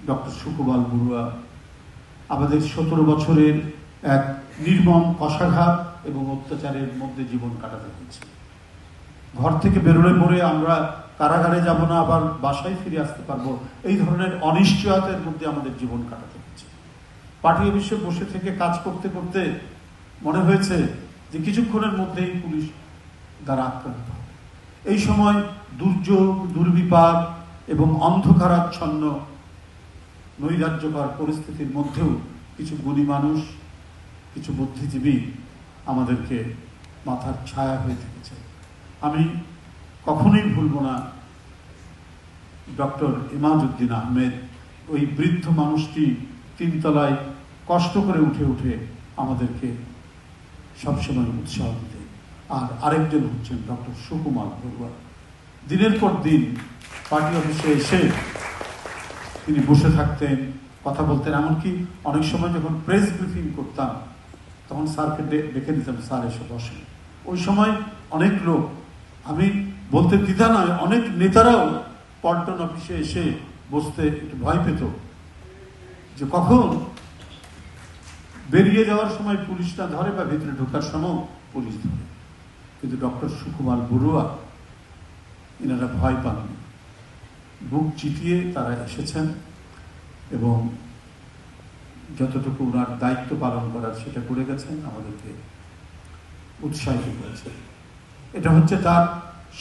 Doctor সুকুমাল Barua আমাদের 17 বছরের এক নির্মম কষাঘাত এবং অত্যাচারের মধ্যে জীবন কাটাতে হয়েছে। ঘর থেকে বেরোলে পরে আমরা কারাগারে যাব না, আবার বাসায় ফিরে আসতে পারবো, এই ধরনের অনিশ্চয়তার মধ্যে আমাদের জীবন কাটাতে হয়েছে। পার্টি অফিসে বসে থেকে কাজ করতে করতে মনে হয়েছে যে কিছুক্ষণের মধ্যেই পুলিশ দ্বারা আক্রান্ত হবে। এই সময় দুর্যোগ, দুর্বিপাক এবং অন্ধকারাচ্ছন্ন নৈরাজ্যকর পরিস্থিতির মধ্যেও কিছু গুণী মানুষ, কিছু বুদ্ধিজীবী আমাদেরকে মাথার ছায়া হয়ে থেকেছে। আমি কখনোই ভুলব না ডক্টর ইমাজউদ্দিন আহমেদ, ওই বৃদ্ধ মানুষটি 3 তলায় কষ্ট করে উঠে উঠে আমাদেরকে সবসময় উৎসাহ দিতে। আর আরেকজন হচ্ছেন ডক্টর সুকুমাল বড়ুয়া। দিনের পর দিন পার্টি অফিসে এসে তিনি বসে থাকতেন, কথা বলতেন। এমনকি অনেক সময় যখন প্রেস ব্রিফিং করতাম তখন স্যারকে ডেকে দিতাম, স্যার এসে বসেন। ওই সময় অনেক লোক, আমি বলতে দ্বিধা নয়, অনেক নেতারাও পল্টন অফিসে এসে বসতে একটু ভয় পেত যে কখন বেরিয়ে যাওয়ার সময় পুলিশটা ধরে বা ভিতরে ঢোকার সময় পুলিশ ধরে। কিন্তু ডক্টর সুকুমাল বড়ুয়া এনারা ভয় পাননি, বুক চিতিয়ে তারা এসেছেন এবং যতটুকু ওনার দায়িত্ব পালন করার সেটা করে গেছেন, আমাদেরকে উৎসাহিত করেছেন। এটা হচ্ছে তার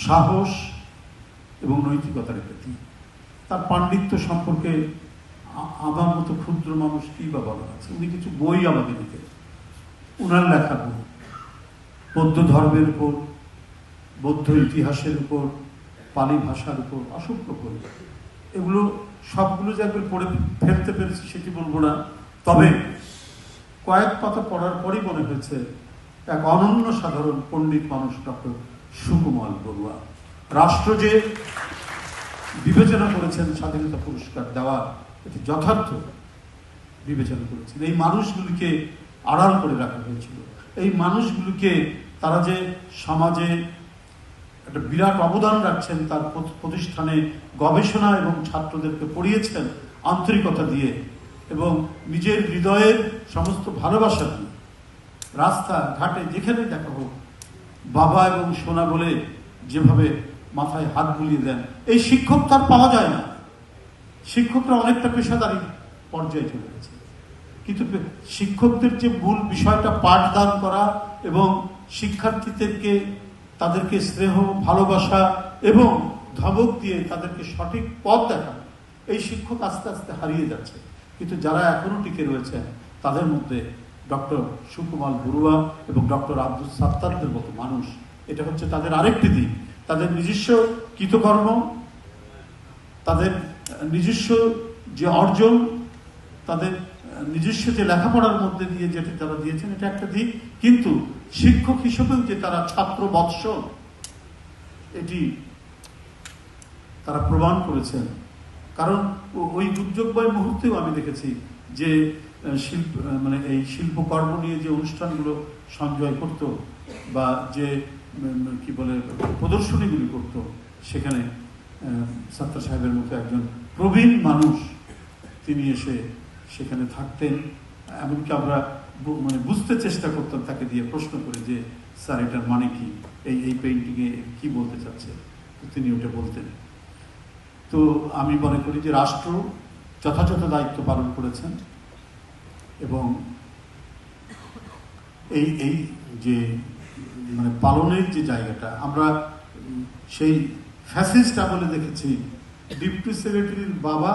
সাহস এবং নৈতিকতার প্রতি। তার পাণ্ডিত্য সম্পর্কে আমার মতো ক্ষুদ্র মানুষ কি বা বলা আছে। উনি কিছু বই আমাকে দিতেন, উনার লেখা বই বৌদ্ধ ধর্মের উপর, বৌদ্ধ ইতিহাসের উপর, পালি ভাষার উপর, অসংখ্য বই। এগুলো সবগুলো যে একবার পড়ে ফেলতে পেরেছি সেটি বলবো না, তবে কয়েক পাতা পড়ার পরই মনে হয়েছে এক অনন্য সাধারণ পণ্ডিত মানুষ ডক্টর সুকুমাল বড়ুয়া। রাষ্ট্র যে বিবেচনা করেছেন স্বাধীনতা পুরস্কার দেওয়ার, এটি যথার্থ বিবেচনা করেছেন। এই মানুষগুলিকে আড়াল করে রাখা হয়েছিল। এই মানুষগুলিকে তারা যে সমাজে একটা বিরাট অবদান রাখছেন, তার প্রতিষ্ঠানে গবেষণা এবং ছাত্রদেরকে পড়িয়েছেন আন্তরিকতা দিয়ে এবং নিজের হৃদয়ের সমস্ত ভালোবাসা দিয়ে। রাস্তা ঘাটে যেখানে দেখা হোক বাবা এবং সোনা বলে যেভাবে মাথায় হাত বুলিয়ে দেন, এই শিক্ষক তার পাওয়া যায় না। শিক্ষকরা অনেকটা পেশাদারি পর্যায়ে চলে গেছে, কিন্তু শিক্ষকদের যে মূল বিষয়টা পাঠদান করা এবং শিক্ষার্থীদেরকে তাদেরকে স্নেহ, ভালোবাসা এবং ধমক দিয়ে তাদেরকে সঠিক পথ দেখানো, এই শিক্ষক আস্তে আস্তে হারিয়ে যাচ্ছে। কিন্তু যারা এখনো টিকে রয়েছেন তাদের মধ্যে ডক্টর সুকুমাল বড়ুয়া এবং ডক্টর আব্দুল সাত্তারদের মতো মানুষ। এটা হচ্ছে তাদের আরেকটি দিক, তাদের নিজস্ব কৃতকর্ম, তাদের নিজস্ব যে অর্জন, তাদের নিজস্ব যে লেখাপড়ার মধ্যে দিয়ে যেটা তারা দিয়েছেন, এটা একটা দিক। কিন্তু শিক্ষক হিসেবেও যে তারা ছাত্র বৎসল, এটি তারা প্রমাণ করেছেন। কারণ ওই দুর্যোগময় মুহূর্তেও আমি দেখেছি যে এই শিল্পকর্ম নিয়ে যে অনুষ্ঠানগুলো সঞ্জয় করত বা যে কি বলে প্রদর্শনীগুলি করত, সেখানে সাত্তার সাহেবের মতো একজন প্রবীণ মানুষ তিনি এসে সেখানে থাকতেন। এমনকি আমরা বুঝতে চেষ্টা করতাম তাকে দিয়ে প্রশ্ন করে যে স্যার এটার মানে কি, এই পেইন্টিংয়ে কি বলতে চাচ্ছে, তিনি ওটা বলতেন। তো আমি মনে করি যে রাষ্ট্র যথাযথ দায়িত্ব পালন করেছেন এবং এই যে পালনের যে জায়গাটা, আমরা সেই ফ্যাসিস্ট আমলে দেখেছি ডিপটি সেক্রেটারির বাবা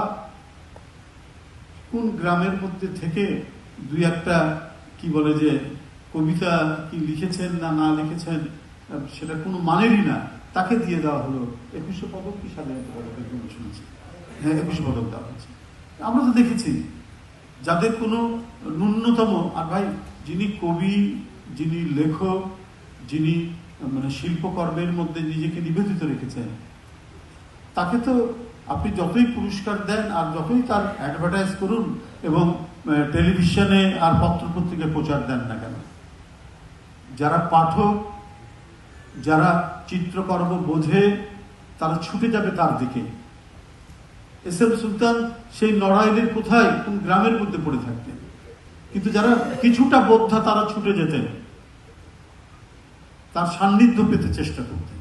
কোন গ্রামের মধ্যে থেকে দুই একটা কি বলে যে কবিতা কি লিখেছেন না লিখেছেন সেটা কোনো মানেরই না, তাকে দিয়ে দেওয়া হলো 21 পদক কি স্বাধীনতা পদক, শুনেছি, হ্যাঁ 21 পদক দেওয়া হয়েছে। আমরা তো দেখেছি যাদের কোনো ন্যূনতম, আর ভাই যিনি কবি, যিনি লেখক, যিনি শিল্পকর্মের মধ্যে নিজেকে নিবেদিত রেখেছেন, তাকে তো আপনি যতই পুরস্কার দেন আর যতই তার অ্যাডভার্টাইজ করুন এবং টেলিভিশনে আর পত্রপত্রিকায় প্রচার দেন না কেন, যারা পাঠক, যারা চিত্রকর্ম বোঝে, তারা ছুটে যাবে তার দিকে। এস এম সুলতান সেই নড়াইলের কোথায় কোন গ্রামের মধ্যে পড়ে থাকতেন, কিন্তু যারা কিছুটা বোদ্ধা তারা ছুটে যেতেন, তার সান্নিধ্য পেতে চেষ্টা করতেন।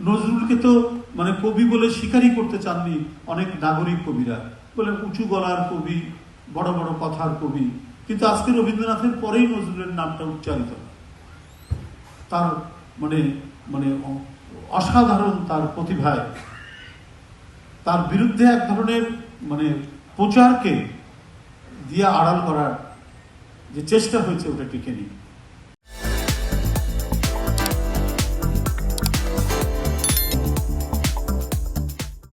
নজরুলকে তো মানে কবি বলে স্বীকারই করতে চাননি অনেক নাগরিক কবিরা, বলেন উঁচু গলার কবি, বড় বড় কথার কবি, কিন্তু আজকে রবীন্দ্রনাথের পরেই নজরুলের নামটা উচ্চারিত হয়। তার মানে মানে অসাধারণ তার প্রতিভায় তার বিরুদ্ধে এক ধরনের মানে প্রচারকে দিয়ে আড়াল করার যে চেষ্টা হয়েছে ওটা টিকে নেই।